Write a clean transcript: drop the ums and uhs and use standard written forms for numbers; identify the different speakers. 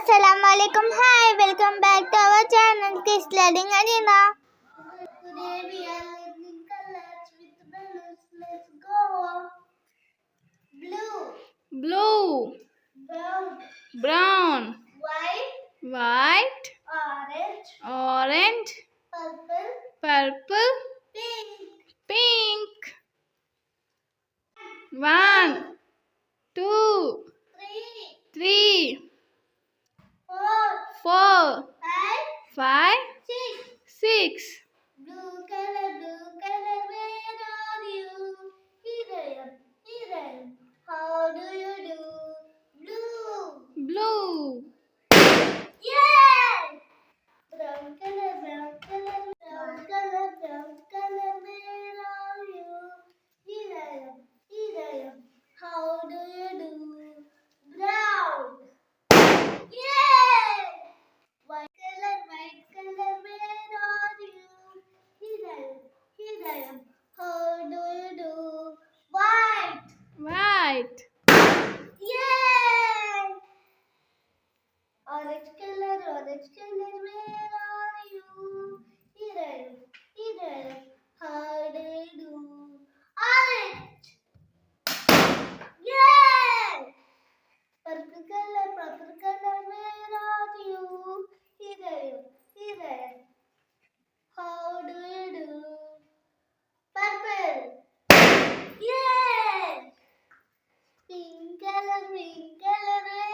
Speaker 1: Assalamualaikum. Hi, welcome back to our channel, Kids Learning Arena. Today we are learning colors with balloons. Let's go. Blue,
Speaker 2: Blue,
Speaker 1: brown,
Speaker 2: brown,
Speaker 1: white,
Speaker 2: white,
Speaker 1: orange,
Speaker 2: orange,
Speaker 1: purple,
Speaker 2: purple,
Speaker 1: pink.
Speaker 2: pink. 1, 2,
Speaker 1: 3,
Speaker 2: 3,
Speaker 1: 4,
Speaker 2: 4,
Speaker 1: 5,
Speaker 2: 5,
Speaker 1: 6.
Speaker 2: 6.
Speaker 1: Blue color, where are you? Here I am. How do you do? Blue.
Speaker 2: Blue,
Speaker 1: Yay! Brown color, where are you? Here I am. How do you do? Brown. Yay! White color, where are you? Here I am. How do you do? White.
Speaker 2: white,
Speaker 1: Yay! Orange color, where are you? Here I am. How do you do? Orange. Yay! Purple color, where are you? Here I am. How do you do? Purple. Yay! Pink color, where